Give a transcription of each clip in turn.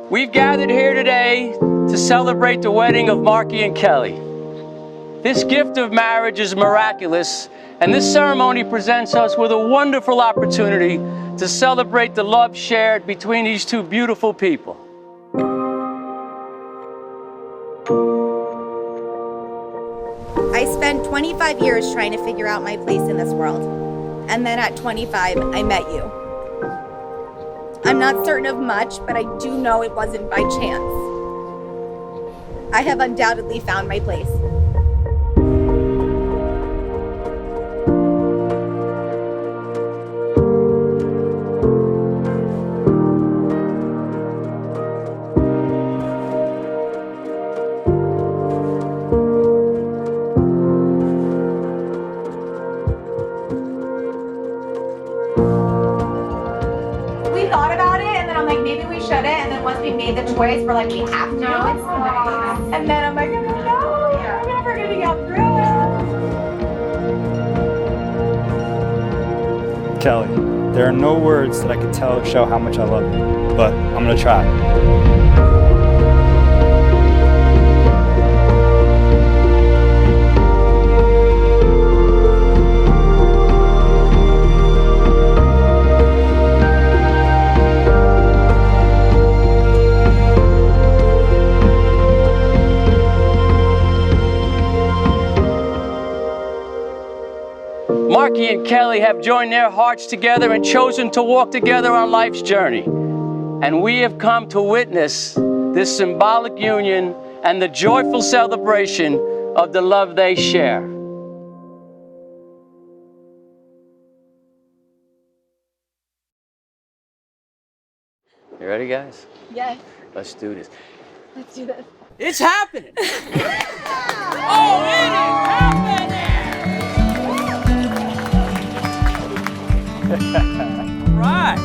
We've gathered here today to celebrate the wedding of MarkE and Kelly. This gift of marriage is miraculous, and this ceremony presents us with a wonderful opportunity to celebrate the love shared between these two beautiful people. I spent 25 years trying to figure out my place in this world. And then at 25, I met you. I'm not certain of much, but I do know it wasn't by chance. I have undoubtedly found my place. We thought about it, and then I'm like, maybe we shouldn't. And then once we made the choice, we're like, we have to. And then I'm like, I don't know, I'm never gonna get through it. Kelly, there are no words that I could show how much I love you, but I'm gonna try. MarkE and Kelly have joined their hearts together and chosen to walk together on life's journey. And we have come to witness this symbolic union and the joyful celebration of the love they share. You ready, guys? Yes. Let's do this. Let's do this. It's happening! Oh, it is happening! Right.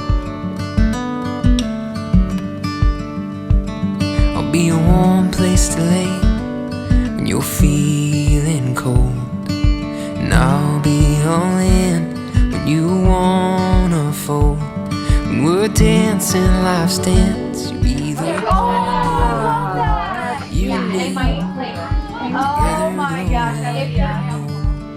I'll be a warm place to lay when you're feeling cold, and I'll be all in when you wanna fold. When we're dancing life's dance, you'll be the one you need. Oh my gosh,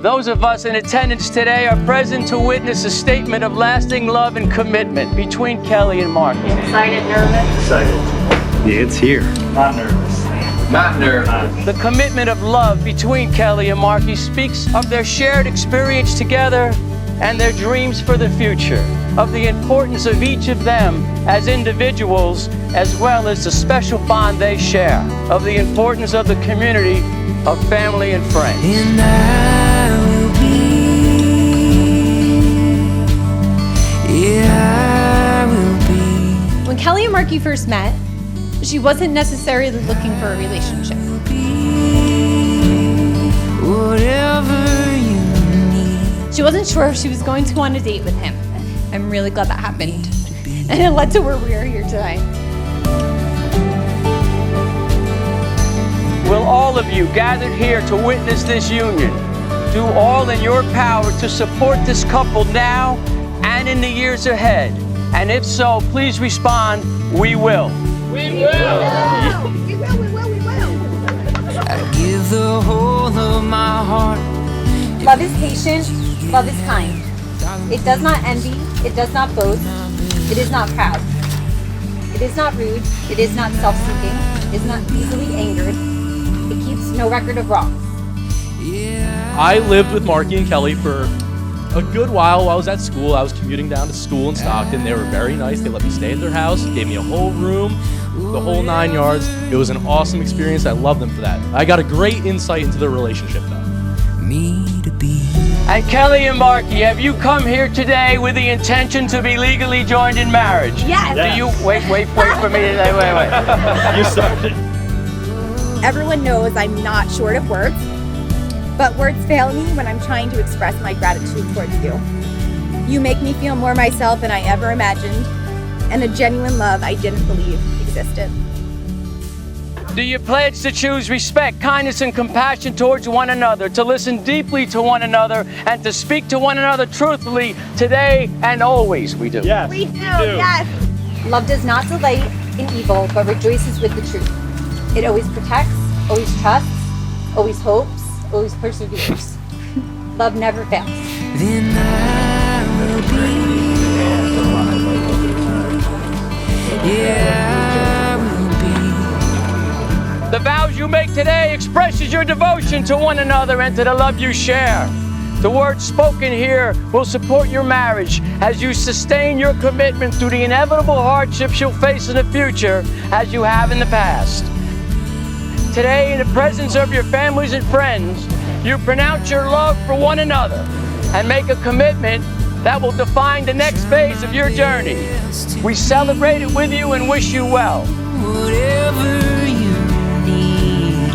Those of us in attendance today are present to witness a statement of lasting love and commitment between Kelly and MarkE. excited, nervous. Excited. Yeah, it's here. Not nervous. Not nervous. The commitment of love between Kelly and MarkE speaks of their shared experience together and their dreams for the future, of the importance of each of them as individuals, as well as the special bond they share, of the importance of the community of family and friends. And I will be, yeah, I will be. When Kelly and MarkE first met, she wasn't necessarily looking for a relationship. Whatever you need. She wasn't sure if she was going to go on a date with him. I'm really glad that happened. And it led to where we are here today. Will all of you gathered here to witness this union do all in your power to support this couple now and in the years ahead? And if so, please respond, we will. We will. We will. I give the whole of my heart. Love is patient, love is kind. It does not envy, it does not boast, it is not proud. It is not rude, it is not self-seeking, it is not easily angered. It keeps no record of wrongs. I lived with MarkE and Kelly for a good while I was at school. I was commuting down to school in Stockton. They were very nice. They let me stay at their house, gave me a whole room, the whole 9 yards. It was an awesome experience. I love them for that. I got a great insight into their relationship though. Me to be. And Kelly and MarkE, have you come here today with the intention to be legally joined in marriage? Yes. Do you, wait for me to say, wait. You started. Everyone knows I'm not short of words, but words fail me when I'm trying to express my gratitude towards you. You make me feel more myself than I ever imagined, and a genuine love I didn't believe existed. Do you pledge to choose respect, kindness, and compassion towards one another, to listen deeply to one another, and to speak to one another truthfully today and always? We do. Yes. We do, yes. Love does not delight in evil, but rejoices with the truth. It always protects, always trusts, always hopes, always perseveres. Love never fails. Then I will be. Yeah, I will be. The vows you make today expresses your devotion to one another and to the love you share. The words spoken here will support your marriage as you sustain your commitment through the inevitable hardships you'll face in the future as you have in the past. Today, in the presence of your families and friends, you pronounce your love for one another and make a commitment that will define the next phase of your journey. We celebrate it with you and wish you well. Whatever you need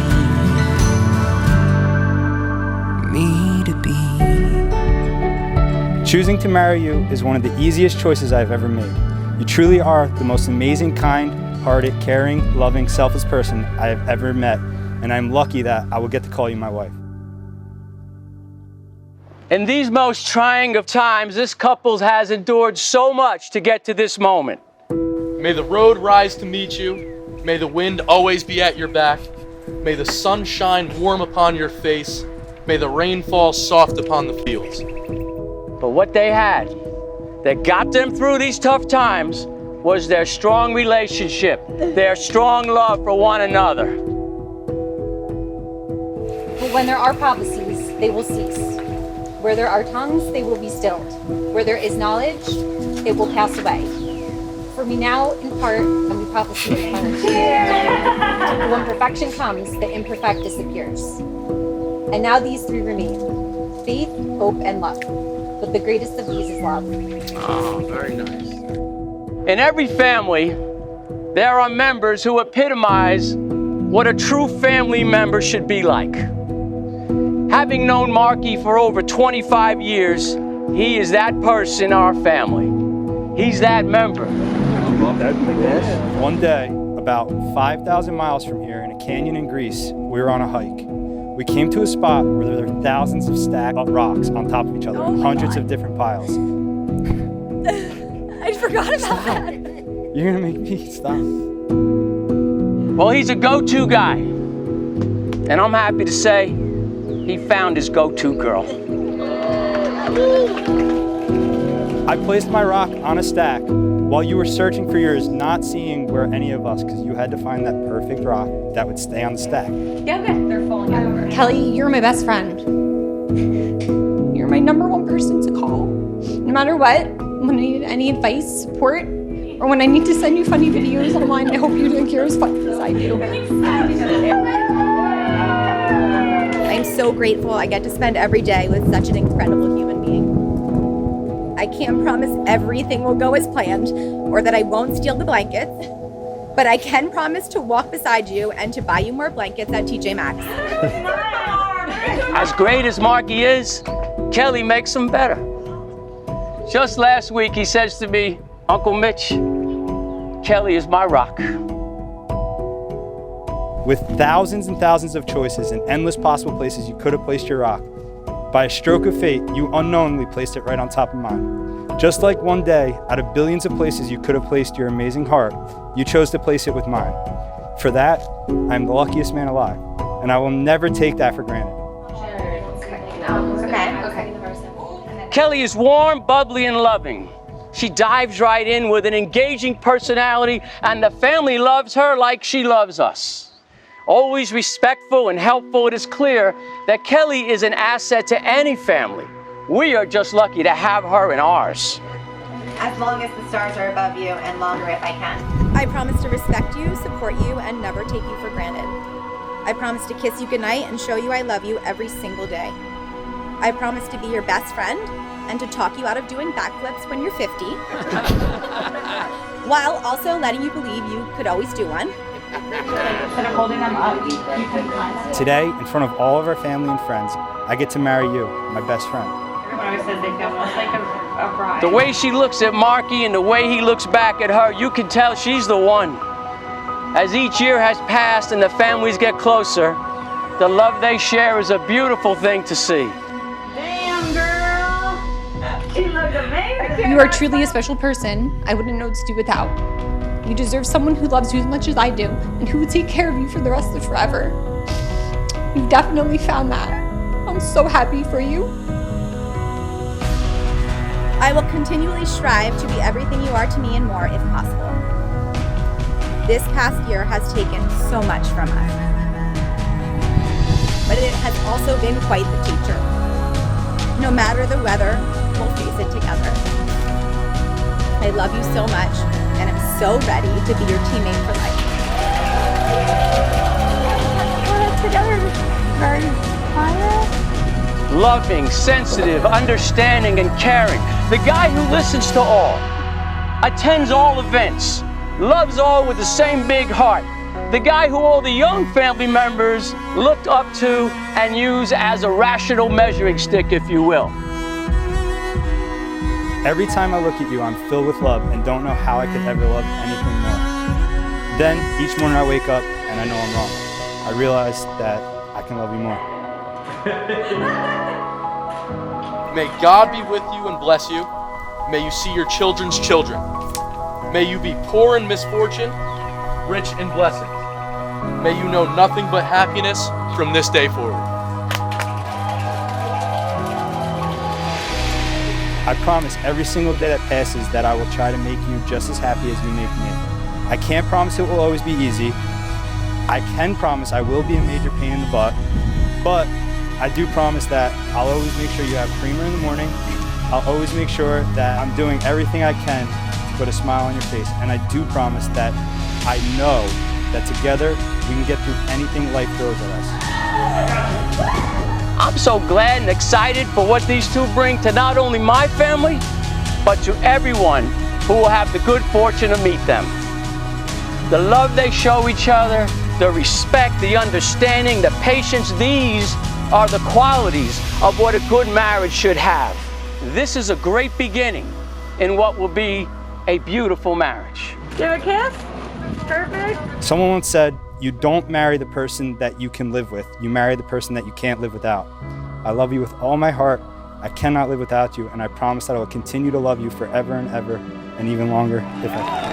me to be. Choosing to marry you is one of the easiest choices I've ever made. You truly are the most amazing, kind-hearted, caring, loving, selfless person I have ever met, and I'm lucky that I will get to call you my wife. In these most trying of times, this couple has endured so much to get to this moment. May the road rise to meet you. May the wind always be at your back. May the sun shine warm upon your face. May the rain fall soft upon the fields. But what they had that got them through these tough times was their strong relationship, their strong love for one another. But when there are prophecies, they will cease. Where there are tongues, they will be stilled. Where there is knowledge, it will pass away. For we now in part, and we prophesy in part. But when perfection comes, the imperfect disappears. And now these three remain: faith, hope, and love. But the greatest of these is love. Oh, very nice. In every family, there are members who epitomize what a true family member should be like. Having known MarkE for over 25 years, he is that person in our family. He's that member. One day, about 5,000 miles from here in a canyon in Greece, we were on a hike. We came to a spot where there were thousands of stacked rocks on top of each other, hundreds of different piles. I forgot about that. You're gonna make me stop. Well, he's a go-to guy. And I'm happy to say he found his go-to girl. I placed my rock on a stack while you were searching for yours, not seeing where any of us, because you had to find that perfect rock that would stay on the stack. Yeah, they're falling over. Kelly, you're my best friend. You're my #1 person to call. No matter what, when I need any advice, support, or when I need to send you funny videos online, I hope you think you're as funny as I do. I'm so grateful I get to spend every day with such an incredible human being. I can't promise everything will go as planned or that I won't steal the blankets, but I can promise to walk beside you and to buy you more blankets at TJ Maxx. As great as MarkE is, Kelly makes him better. Just last week, he says to me, "Uncle Mitch, Kelly is my rock." With thousands and thousands of choices and endless possible places you could have placed your rock, by a stroke of fate, you unknowingly placed it right on top of mine. Just like one day, out of billions of places you could have placed your amazing heart, you chose to place it with mine. For that, I'm the luckiest man alive, and I will never take that for granted. Okay. Kelly is warm, bubbly, and loving. She dives right in with an engaging personality, and the family loves her like she loves us. Always respectful and helpful, it is clear that Kelly is an asset to any family. We are just lucky to have her in ours. As long as the stars are above you, and longer if I can. I promise to respect you, support you, and never take you for granted. I promise to kiss you goodnight and show you I love you every single day. I promise to be your best friend and to talk you out of doing backflips when you're 50, while also letting you believe you could always do one. Instead of holding them up, you can climb. Today, in front of all of our family and friends, I get to marry you, my best friend. Everyone always says they feel most like a bride. The way she looks at MarkE and the way he looks back at her, you can tell she's the one. As each year has passed and the families get closer, the love they share is a beautiful thing to see. Damn, girl! You look amazing. You are truly a special person I wouldn't know what to do without. You deserve someone who loves you as much as I do and who will take care of you for the rest of forever. You've definitely found that. I'm so happy for you. I will continually strive to be everything you are to me and more if possible. This past year has taken so much from us, but it has also been quite the teacher. No matter the weather, we'll face it together. I love you so much, and I'm so ready to be your teammate for life. Loving, sensitive, understanding, and caring. The guy who listens to all, attends all events, loves all with the same big heart. The guy who all the young family members looked up to and use as a rational measuring stick, if you will. Every time I look at you, I'm filled with love and don't know how I could ever love anything more. Then, each morning I wake up and I know I'm wrong. I realize that I can love you more. May God be with you and bless you. May you see your children's children. May you be poor in misfortune, rich in blessings. May you know nothing but happiness from this day forward. I promise every single day that passes that I will try to make you just as happy as you make me. I can't promise it will always be easy. I can promise I will be a major pain in the butt, but I do promise that I'll always make sure you have creamer in the morning. I'll always make sure that I'm doing everything I can to put a smile on your face. And I do promise that I know that together we can get through anything life throws at us. I'm so glad and excited for what these two bring to not only my family, but to everyone who will have the good fortune to meet them. The love they show each other, the respect, the understanding, the patience, these are the qualities of what a good marriage should have. This is a great beginning in what will be a beautiful marriage. Give a kiss? Perfect. Someone once said, you don't marry the person that you can live with, you marry the person that you can't live without. I love you with all my heart. I cannot live without you, and I promise that I will continue to love you forever and ever, and even longer if I can.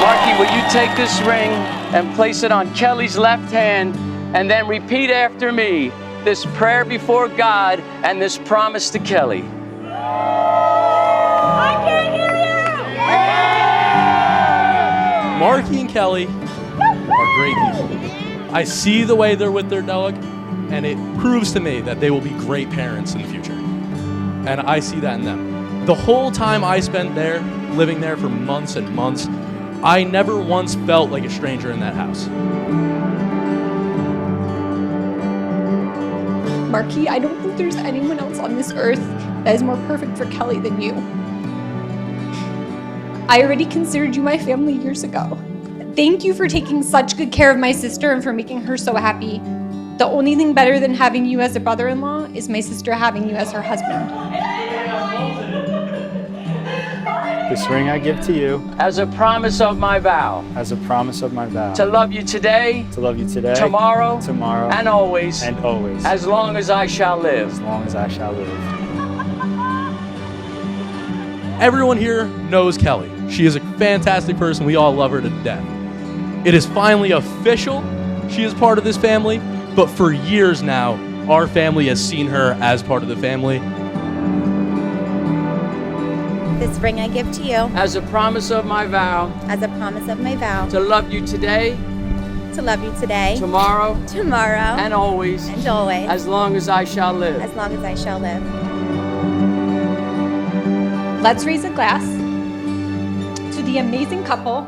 MarkE, will you take this ring and place it on Kelly's left hand, and then repeat after me this prayer before God and this promise to Kelly. I can't hear you! MarkE and Kelly are great people. I see the way they're with their dog, and it proves to me that they will be great parents in the future. And I see that in them. The whole time I spent there, living there for months and months, I never once felt like a stranger in that house. MarkE, I don't think there's anyone else on this earth that is more perfect for Kelly than you. I already considered you my family years ago. Thank you for taking such good care of my sister and for making her so happy. The only thing better than having you as a brother-in-law is my sister having you as her husband. This ring I give to you As a promise of my vow. as a promise of my vow. To love you today. To love you today, Tomorrow. tomorrow, And always. and always, As long as I shall live. as long as I shall live. Everyone here knows Kelly. She is a fantastic person. We all love her to death. It is finally official. She is part of this family, but for years now, our family has seen her as part of the family. This ring I give to you As a promise of my vow. as a promise of my vow To love you today. to love you today, Tomorrow. tomorrow, And always. and always, As long as I shall live. as long as I shall live. Let's raise a glass to the amazing couple,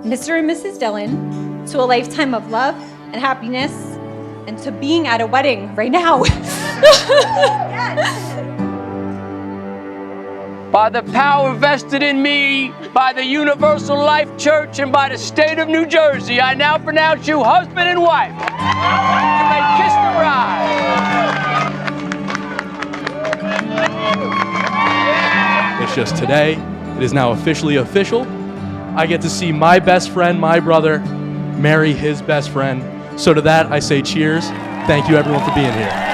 Mr. and Mrs. Dillon, to a lifetime of love and happiness, and to being at a wedding right now. By the power vested in me by the Universal Life Church and by the state of New Jersey, I now pronounce you husband and wife. You may kiss the bride. It's just today. It is now officially official. I get to see my best friend, my brother, marry his best friend. So to that, I say cheers. Thank you everyone for being here.